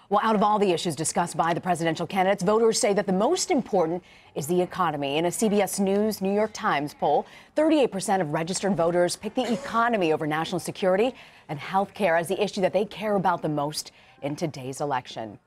Well, out of all the issues discussed by the presidential candidates, voters say that the most important is the economy. In a CBS News New York Times poll, 38% of registered voters pick the economy over national security and health care as the issue that they care about the most in today's election.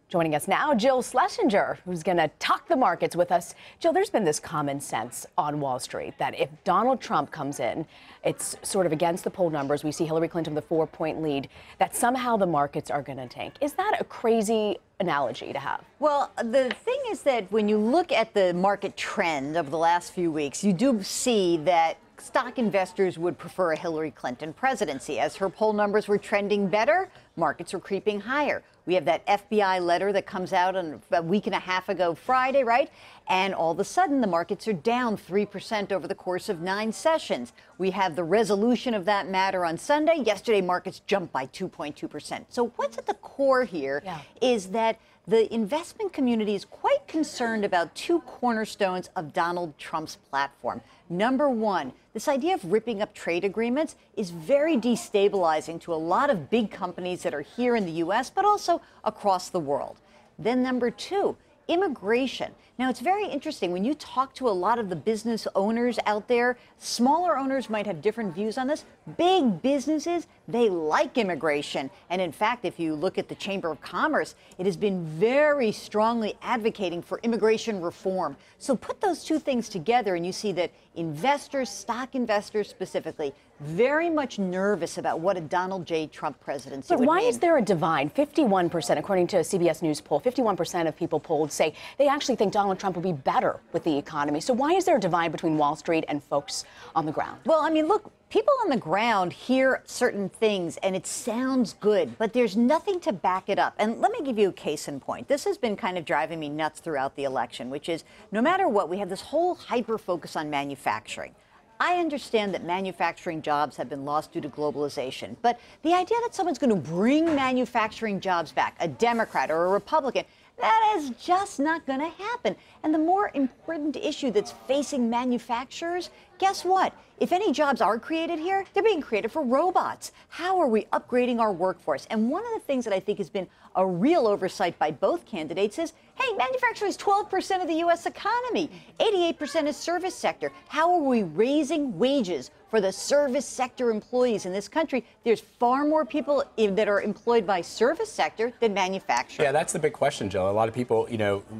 Joining us now, Jill Schlesinger, who's going to talk the markets with us. Jill, there's been this common sense on Wall Street that if Donald Trump comes in, it's sort of against the poll numbers. We see Hillary Clinton with a 4-point lead, that somehow the markets are going to tank. Is that a crazy analogy to have? Well, the thing is that when you look at the market trend of the last few weeks, you do see that stock investors would prefer a Hillary Clinton presidency. As her poll numbers were trending better, markets were creeping higher. We have that FBI letter that comes out a week and a half ago Friday, right? And all of a sudden, the markets are down 3% over the course of 9 sessions. We have the resolution of that matter on Sunday. Yesterday, markets jumped by 2.2%. So what's at the core here is that the investment community is quite concerned about 2 cornerstones of Donald Trump's platform. Number one, this idea of ripping up trade agreements is very destabilizing to a lot of big companies that are here in the U.S., but also across the world. Then number two, immigration. Now, it's very interesting. When you talk to a lot of the business owners out there, smaller owners might have different views on this. Big businesses, they like immigration. And in fact, if you look at the Chamber of Commerce, it has been very strongly advocating for immigration reform. So put those two things together and you see that investors, stock investors specifically, very much nervous about what a Donald J. Trump presidency would mean. But why is there a divide? 51%, according to a CBS News poll, 51% of people polled say they actually think Donald Trump will be better with the economy. So why is there a divide between Wall Street and folks on the ground? Well, I mean, look, people on the ground hear certain things and it sounds good, but there's nothing to back it up. And let me give you a case in point. This has been kind of driving me nuts throughout the election, which is no matter what, we have this whole hyper focus on manufacturing. I understand that manufacturing jobs have been lost due to globalization, but the idea that someone's going to bring manufacturing jobs back, a Democrat or a Republican, that is just not going to happen. And the more important issue that's facing manufacturers, guess what? If any jobs are created here, they're being created for robots. How are we upgrading our workforce? And one of the things that I think has been a real oversight by both candidates is, hey, manufacturing is 12% of the U.S. economy. 88% is service sector. How are we raising wages for the service sector employees in this country? There's far more people that are employed by service sector than manufacturing. Yeah, that's the big question, Jill. A lot of people,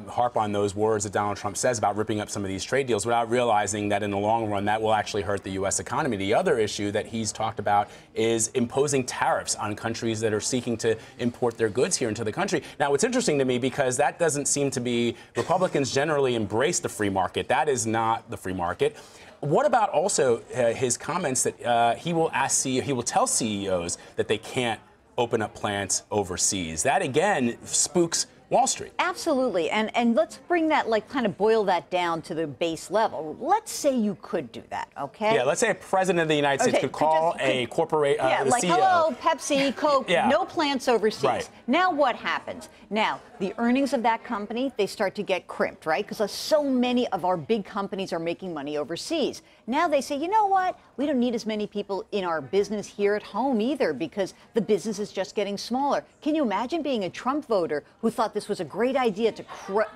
harp on those words that Donald Trump says about ripping up some of these trade deals without realizing that in the long run that will actually hurt the U.S. economy. The other issue that he's talked about is imposing tariffs on countries that are seeking to import their goods here into the country. Now, it's interesting to me because that doesn't seem to be, Republicans generally embrace the free market. That is not the free market. What about also his comments that he will tell CEOs that they can't open up plants overseas? That, again, spooks Wall Street. Absolutely. And let's bring that, kind of boil that down to the base level. Let's say you could do that, okay? Yeah, let's say a president of the United States could call a corporate like, CEO. Hello, Pepsi, Coke, no plants overseas. Right. Now what happens? Now, the earnings of that company, they start to get crimped, right? Because so many of our big companies are making money overseas. Now they say, you know what? We don't need as many people in our business here at home either because the business is just getting smaller. Can you imagine being a Trump voter who thought this was a great idea to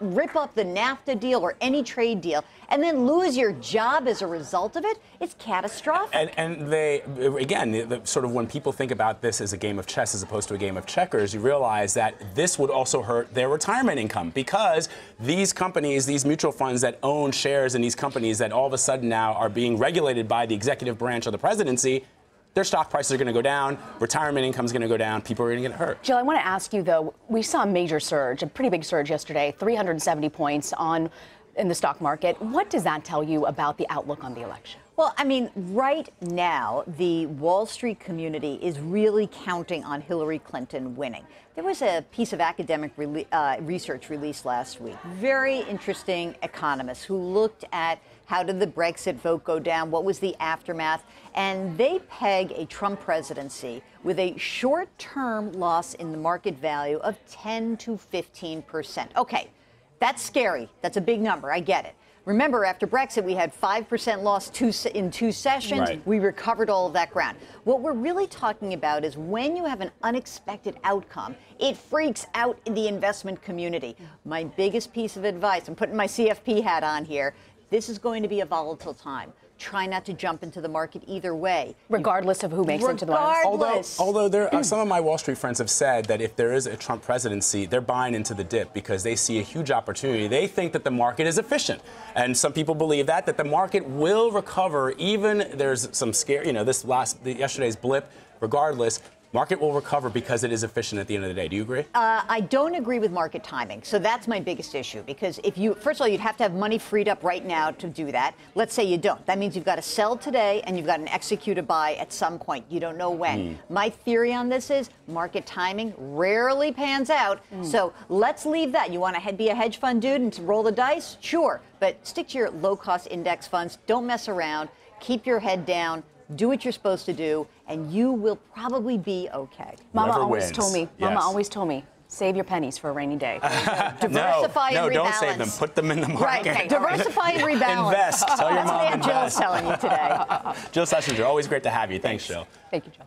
rip up the NAFTA deal or any trade deal and then lose your job as a result of it? It's catastrophic. And they, again, sort of when people think about this as a game of chess as opposed to a game of checkers, you realize that this would also hurt their retirement income because these companies, these mutual funds that own shares in these companies that all of a sudden now are being regulated by the executive branch of the presidency, their stock prices are going to go down, retirement income is going to go down, people are going to get hurt. Jill, I want to ask you, though, we saw a major surge, a pretty big surge yesterday, 370 points in the stock market. What does that tell you about the outlook on the election? Well, I mean, right now, the Wall Street community is really counting on Hillary Clinton winning. There was a piece of academic research released last week. Very interesting economists who looked at how did the Brexit vote go down, what was the aftermath, and they peg a Trump presidency with a short-term loss in the market value of 10 to 15%. Okay, that's scary. That's a big number. I get it. Remember, after Brexit, we had 5% loss in 2 sessions. Right. We recovered all of that ground. What we're really talking about is when you have an unexpected outcome, it freaks out in the investment community. My biggest piece of advice, I'm putting my CFP hat on here, this is going to be a volatile time. Try not to jump into the market either way. Regardless of who makes it to the market. Although there some of my Wall Street friends have said that if there is a Trump presidency, they're buying into the dip because they see a huge opportunity. They think that the market is efficient. And some people believe that the market will recover even there's some scare, yesterday's blip, regardless. Market will recover because it is efficient at the end of the day. Do you agree? I don't agree with market timing. So that's my biggest issue, because first of all, you'd have to have money freed up right now to do that. Let's say you don't. That means you've got to sell today and you've got to execute a buy at some point. You don't know when. My theory on this is market timing rarely pans out. So let's leave that. You want to be a hedge fund dude and roll the dice? Sure. But stick to your low-cost index funds. Don't mess around. Keep your head down. Do what you're supposed to do, and you will probably be okay. Mama always told me, save your pennies for a rainy day. Diversify and rebalance. No, don't save them. Put them in the market. Right. Okay. Diversify and rebalance. Invest. Tell your mom That's what Aunt Jill's telling you today. Jill Schlesinger, always great to have you. Thanks, Jill. Thank you, Jill.